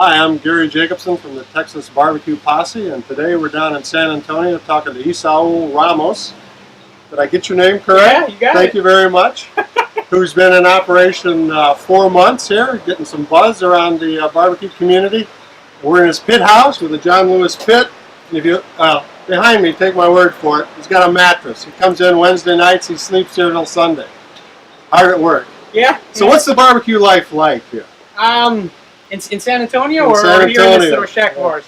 Hi, I'm Gary Jacobson from the Texas Barbecue Posse, and today we're down in San Antonio talking to Esaul Ramos. Did I get your name correct? Yeah, you got it. Thank you very much. Who's been in operation 4 months here, getting some buzz around the barbecue community. We're in his pit house with a John Lewis pit. And if you behind me, take my word for it, he's got a mattress. He comes in Wednesday nights, he sleeps here till Sunday. Hard at work. Yeah. So what's the barbecue life like here? In San Antonio, in or San here in this Antonio. little shack of ours?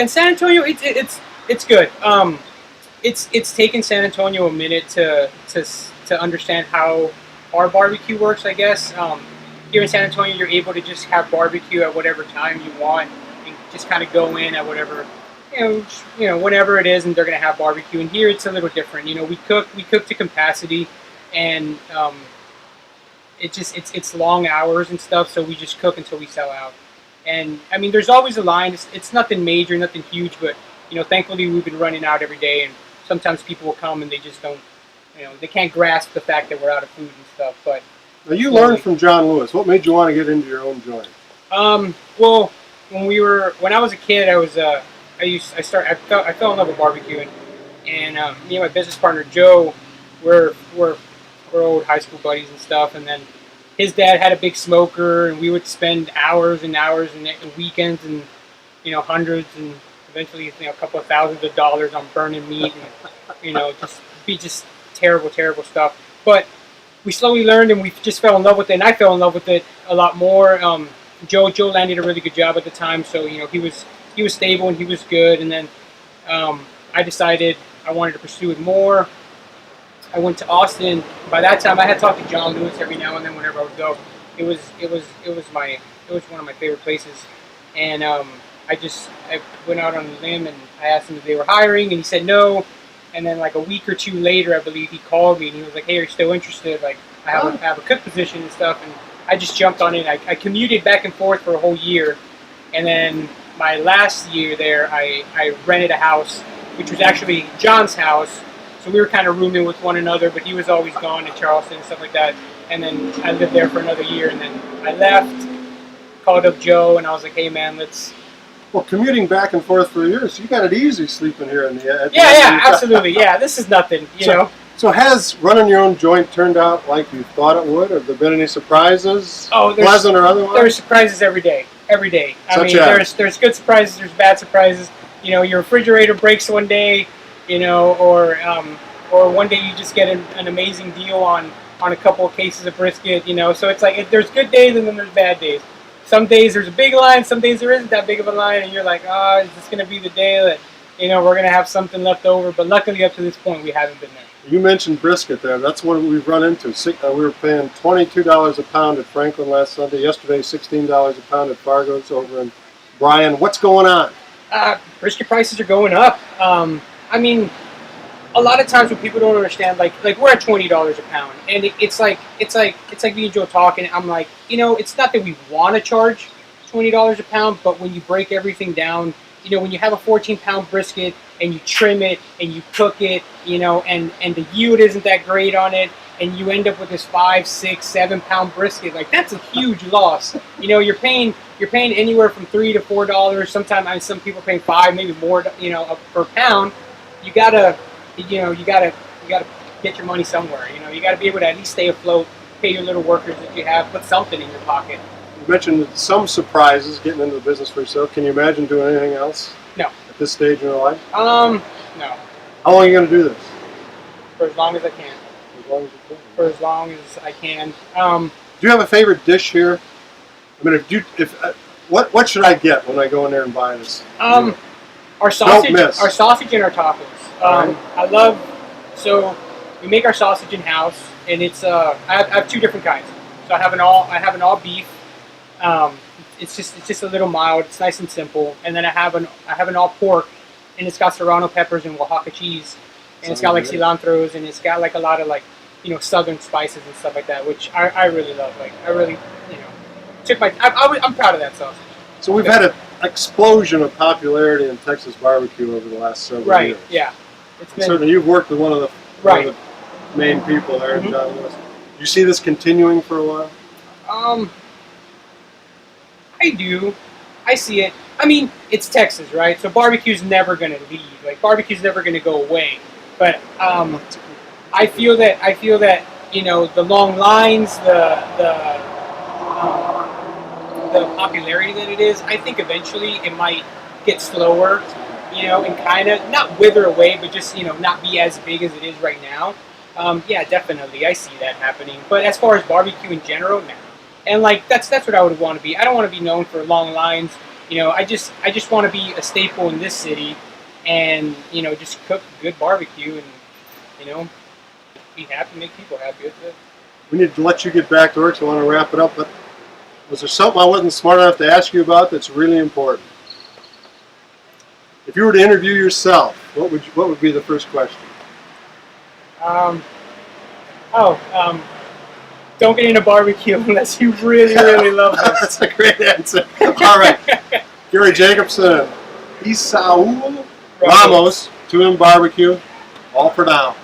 In San Antonio, it's good. It's taken San Antonio a minute to understand how our barbecue works, I guess. Here in San Antonio, you're able to just have barbecue at whatever time you want, and just kind of go in at whatever, whenever it is, and they're gonna have barbecue. And here, it's a little different. We cook to capacity, and it's long hours and stuff, so we just cook until we sell out. And I mean, there's always a line. It's nothing major, nothing huge, but thankfully we've been running out every day. And sometimes people will come and they just don't, they can't grasp the fact that we're out of food and stuff. But now you learned from John Lewis. What made you want to get into your own joint? Well, when I was a kid, I fell in love with barbecuing, and me and my business partner Joe, we're old high school buddies and stuff, and then his dad had a big smoker, and we would spend hours and hours and weekends and hundreds and eventually a couple of thousands of dollars on burning meat and just terrible stuff. But we slowly learned, and we just fell in love with it, and I fell in love with it a lot more. Joe landed a really good job at the time, so he was stable and he was good, and then I decided I wanted to pursue it more. I went to Austin. By that time, I had talked to John Lewis every now and then whenever I would go. It was one of my favorite places, and I went out on a limb and I asked him if they were hiring, and he said no. And then like a week or two later, I believe he called me and he was like, "Hey, are you still interested? Like, I have a cook position and stuff." And I just jumped on it. I commuted back and forth for a whole year, and then my last year there, I rented a house, which was actually John's house. So we were kind of rooming with one another, but he was always gone to Charleston and stuff like that. And then I lived there for another year, and then I left, called up Joe, and I was like, "Hey, man, let's..." Well, commuting back and forth for years, you got it easy sleeping here in the... Yeah, absolutely. Yeah, this is nothing, you know. So has running your own joint turned out like you thought it would? Have there been any surprises, pleasant or otherwise? There's surprises every day. Every day. There's good surprises, there's bad surprises. Your refrigerator breaks one day, or one day you just get an amazing deal on a couple of cases of brisket, So it's like there's good days and then there's bad days. Some days there's a big line, some days there isn't that big of a line, and you're like, is this going to be the day that we're going to have something left over? But luckily up to this point we haven't been there. You mentioned brisket there. That's what we've run into. We were paying $22 a pound at Franklin last Sunday. Yesterday, $16 a pound at Fargo's over in Bryan. What's going on? Brisket prices are going up. I mean, a lot of times what people don't understand, like we're at $20 a pound, and it's like me and Joe talking. I'm like, it's not that we want to charge $20 a pound, but when you break everything down, when you have a 14-pound brisket and you trim it and you cook it, and the yield isn't that great on it, and you end up with this 5, 6, 7-pound brisket, like that's a huge loss. You're paying anywhere from $3 to $4. Sometimes some people pay $5, maybe more, per pound. You gotta get your money somewhere. You gotta be able to at least stay afloat, pay your little workers that you have, put something in your pocket. You mentioned some surprises getting into the business for yourself. Can you imagine doing anything else? No. At this stage in your life? No. How long are you going to do this? For as long as I can. As long as you can. For as long as I can. Do you have a favorite dish here? I mean, what should I get when I go in there and buy this? Our sausage and our tacos. So we make our sausage in house, and it's I have two different kinds. So I have an all beef. It's just a little mild. It's nice and simple. And then I have an all pork, and it's got serrano peppers and Oaxaca cheese, and it's got like cilantros, and it's got like a lot of like southern spices and stuff like that, which I really love. Like I really I'm proud of that sausage. So we've had an explosion of popularity in Texas barbecue over the last several years. Right. Yeah. Certainly, you've worked with one of the main people there, John Lewis. Do you see this continuing for a while? I I see it. I mean, it's Texas, right? So barbecue's never going to leave. Like barbecue's never going to go away. But I feel that you know the long lines, the popularity that it is. I think eventually it might get slower, you know, and kind of not wither away, but just you know not be as big as it is right now. Yeah, definitely, I see that happening. But as far as barbecue in general, no. And like that's what I would want to be. I don't want to be known for long lines. You know, I just want to be a staple in this city, and you know, just cook good barbecue and you know, be happy, make people happy. That's it. We need to let you get back to work, so I want to wrap it up. But was there something I wasn't smart enough to ask you about that's really important? If you were to interview yourself, what would be the first question? Don't get into barbecue unless you really, really love it. That's a great answer. All right. Gary Jacobson, Esaul Ramos, 2M Barbecue. All for now.